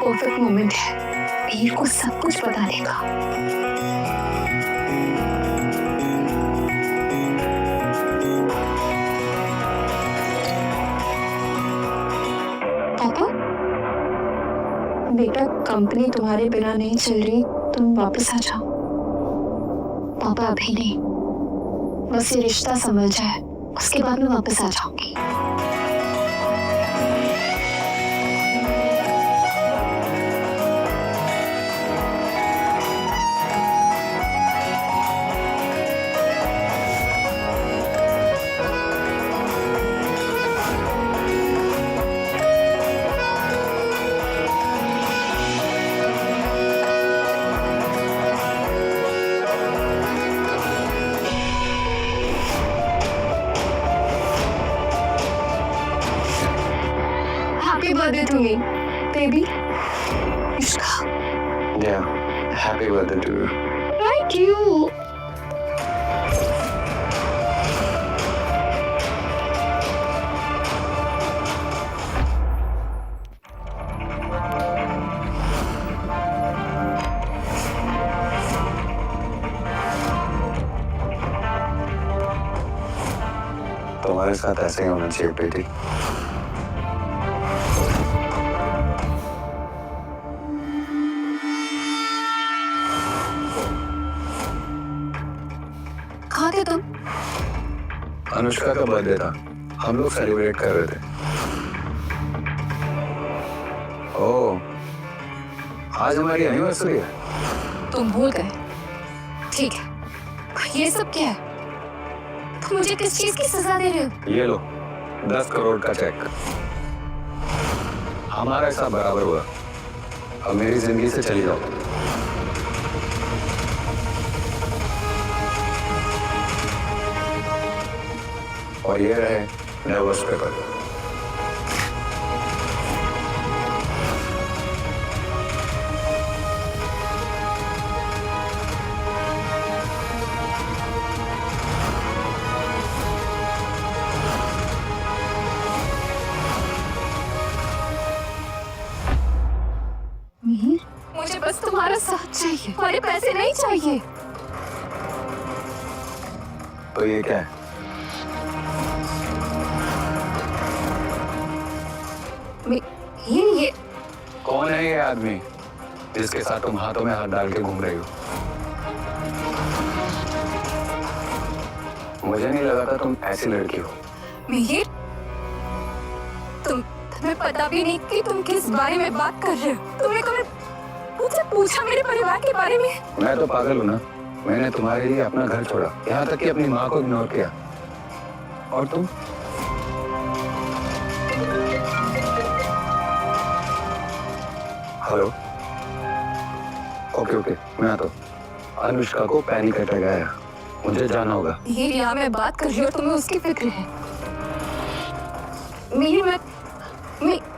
Perfect moment है वीर को सब कुछ बताने का। पापा, बेटा कंपनी तुम्हारे बिना नहीं चल रही, तुम वापस आ जाओ। पापा अभी नहीं, बस ये रिश्ता संभल जाए, उसके बाद मैं वापस आ जाऊंगी। Happy birthday to me, baby. Ishka. Yeah, happy birthday to you. Thank you. तुम्हारे साथ ऐसे ही होना चाहिए बेटी। कहाँ थे तुम? अनुष्का का बर्थडे था, हम लोग सेलिब्रेट कर रहे थे। ओह, आज हमारी एनिवर्सरी है। तुम भूल गए। ठीक है, ये सब क्या है? तुम मुझे किस चीज की सजा दे रहे हो? ये लो 10 करोड़ का चेक। हमारा हिस्सा बराबर हुआ। अब मेरी जिंदगी से चली जाओ। और ये रहे डाइवोर्स पेपर। मिहिर, मुझे बस तुम्हारा साथ चाहिए, तुम्हारे पैसे नहीं चाहिए। तो ये क्या है? ये कौन है ये आदमी जिसके साथ तुम हाथों में हाथ डाल के घूम रही हो? मुझे नहीं लगा था तुम ऐसी लड़की हो। मिहिर, तुम्हें पता भी नहीं कि तुम किस बारे में बात कर रहे हो। तुमने कभी मुझसे पूछा मेरे परिवार के बारे में? मैं तो पागल हूँ ना, मैंने तुम्हारे लिए अपना घर छोड़ा, यहाँ तक कि अपनी माँ को इग्नोर किया। और तुम? हेलो, ओके मैं आता हूँ। अनुष्का को पैनिक अटैक आया, मुझे जाना होगा। मिहिर, यहाँ मैं बात कर रही हूँ, तुम्हें उसकी फिक्र है। मिहिर, मिहिर,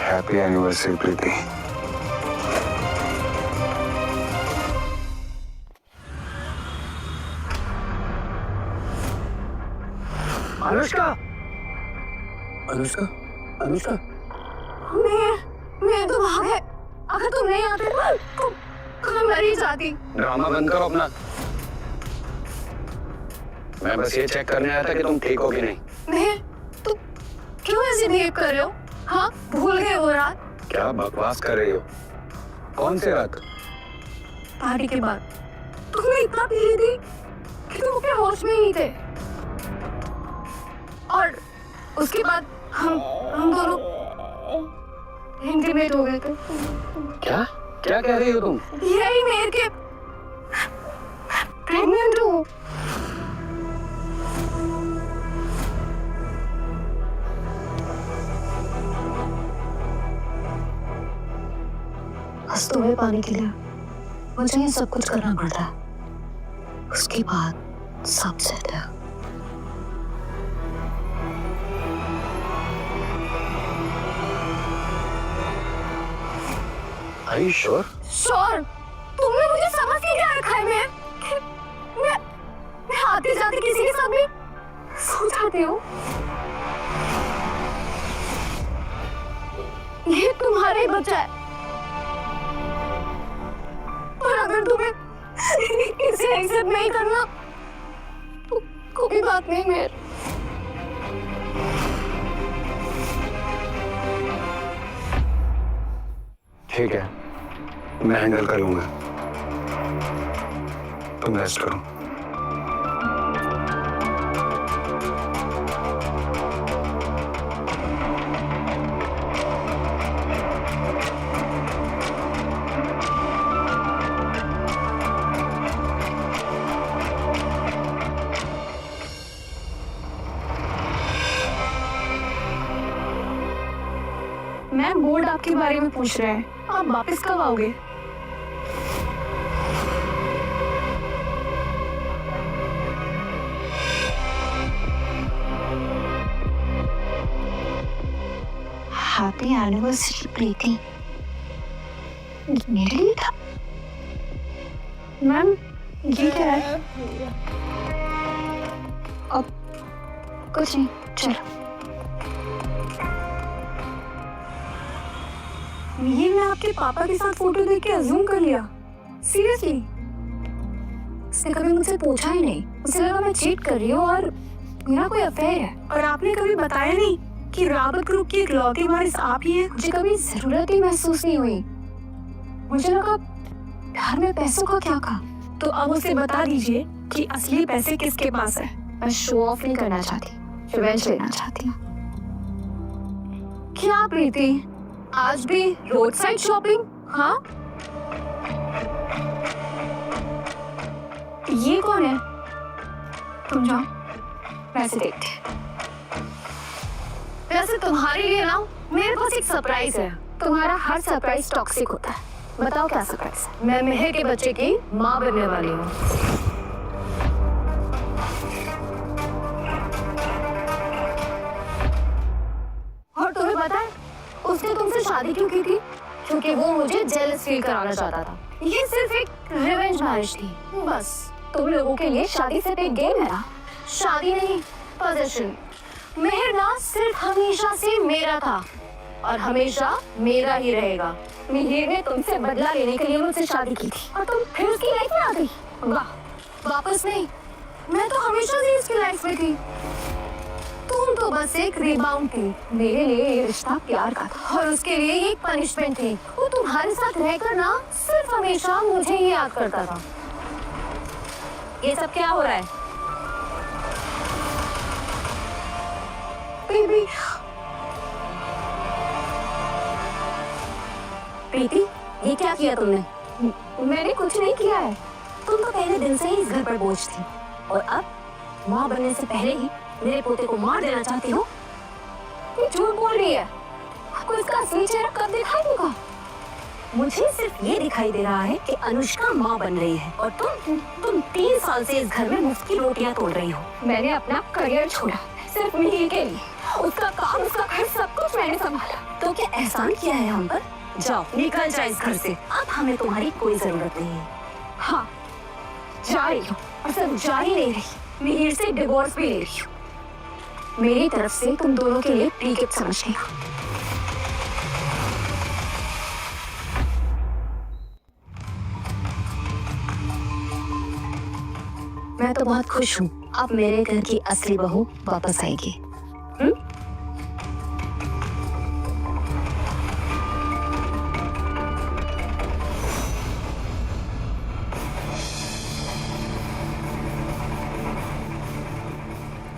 हैप्पी एनिवर्सरी प्रीति। अनुष्का, अनुष्का, अनुष्का। मैं तो भाग है। अगर तुम नहीं आते तो मैं मर ही जाती। ड्रामा बंद करो अपना। मैं बस ये चेक करने आया था कि तुम ठीक हो कि नहीं। मैं, तुम क्यों ऐसे बिहेव कर रहे हो? हाँ, भूल गए वो रात? क्या बकवास कर रही हो? कौन सी रात? पार्टी के बाद तुमने इतना पी ली थी कि तुम अपने होश में ही नहीं थे। और उसके बाद हम दोनों इंटीमेट हो गए थे। क्या क्या कह रही हो तुम? यही मेरे के प्रेग्नेंट हूँ। बस तुम्हें पाने के लिए मुझे ये सब कुछ करना पड़ता है। उसके बाद सब सेट है। Are you sure? श्योर। तुमने मुझे समझ के क्या रखा है? मैं आते जाते किसी के साथ भी सो जाती हूँ। ये तुम्हारा ही बच्चा है, और अगर तुम्हें इसे एक्सेप्ट नहीं करना तो कोई बात नहीं। मेरे ठीक है, मैं हैंडल कर लूंगा। तुम रेस्ट करो। मैम, बोर्ड आपके बारे में पूछ रहा है, आप वापस कब आओगे? हैप्पी एनिवर्सरी प्रीति, मेरे लिए था। मैम, ये क्या है? अब कुछ नहीं, चलो। ये मैं आपके पापा के साथ फोटो देख के अज्यूम कर लिया। सीरियसली, उसने कभी मुझसे पूछा ही नहीं। उसे लगा मैं चीट कर रही हूँ और मेरा कोई अफेयर है। और आपने कभी बताया नहीं कि रावत ग्रुप की इकलौती वारिस आप ही हैं। मुझे कभी जरूरत ही महसूस नहीं हुई। मुझे लगा घर में पैसों का क्या कहा। तो अब उसे बता दीजिए कि असली पैसे किसके पास है। मैं शो ऑफ नहीं करना चाहती, रिवेंज लेना चाहती हूँ। क्या प्रीति, आज भी रोड साइड शॉपिंग? हाँ, ये कौन है? तुम जाओ, वैसे देखते। वैसे तुम्हारे लिए ना मेरे पास एक सरप्राइज है। तुम्हारा हर सरप्राइज टॉक्सिक होता है। बताओ क्या सरप्राइज है? मैं मेहर के बच्चे की माँ बनने वाली हूँ। और तुम्हें पता है उसने तुमसे शादी क्यों की थी? क्योंकि वो मुझे जेलस फील कराना चाहता था। ये सिर्फ एक रिवेंज मैरिज थी बस। तुम लोगों के लिए शादी सिर्फ एक गेम है ना? शादी नहीं, पोजीशन। मेहर ना सिर्फ हमेशा से मेरा था और हमेशा मेरा ही रहेगा। मेहर ने तुमसे बदला लेने के लिए मुझसे शादी की थी और तुम फिर उसकी लाइफ में आ गई। वाह, वापस नहीं, मैं तो हमेशा से उसकी लाइफ में थी। तुम तो बस एक रिबाउंड थी। मेरे लिए ये रिश्ता प्यार का था और उसके लिए एक पनिशमेंट थी। वो तुम्हारे साथ रहकर ना सिर्फ हमेशा मुझे ही याद करता था। ये सब क्या हो रहा है? बेबी, प्रीति, ये क्या किया तुमने? मैंने कुछ नहीं किया है। तुम तो पहले दिन से ही इस घर पर बोझ थी और अब माँ बनने से पहले ही मेरे पोते को मार देना चाहती हो। ये झूठ बोल रही है। आपको इसका असली चेहरा कब दिखाई देगा? मुझे सिर्फ ये दिखाई दे रहा है कि अनुष्का माँ बन रही है और तुम 3 साल से इस घर में मुफ्त की रोटियां तोड़ रही हो। मैंने अपना करियर छोड़ा सिर्फ मिहिर के लिए। उसका काम, उसका खर्च, सब कुछ मैंने संभाला। तो क्या एहसान किया है हम पर? जाओ, निकल जाए इस घर से। अब हमें तुम्हारी कोई जरूरत नहीं है। हाँ, जा रही हूँ और सिर्फ जा ही नहीं रही, मिहिर से डिवोर्स भी ले रही हूँ। मेरी तरफ से तुम दोनों के लिए प्री गिफ्ट समझ लिया। मैं तो बहुत खुश हूँ। अब मेरे घर की असली बहू वापस आएगी।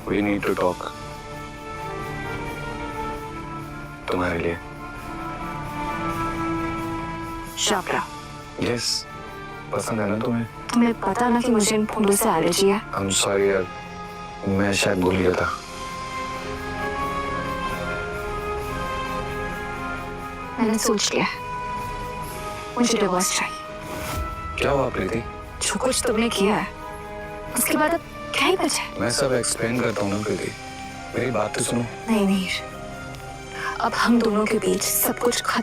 We need to talk. तुम्हारे लिए। शाबरा। Yes, पसंद है ना तुम्हें? तुम्हें पता ना कि मुझे इन फूलों से एलर्जी है। I'm sorry यार, मैं शायद भूल गया था। मैंने सोच लिया, मुझे डिवोर्स चाहिए। क्या हुआ प्रीति? जो कुछ तुमने किया है उसके बाद अब क्या ही बचा है? मैं सब एक्सप्लेन करता हूँ ना प्रीति, मेरी बात तो सुनो। नहीं, अब हम दोनों के बीच सब कुछ खत्म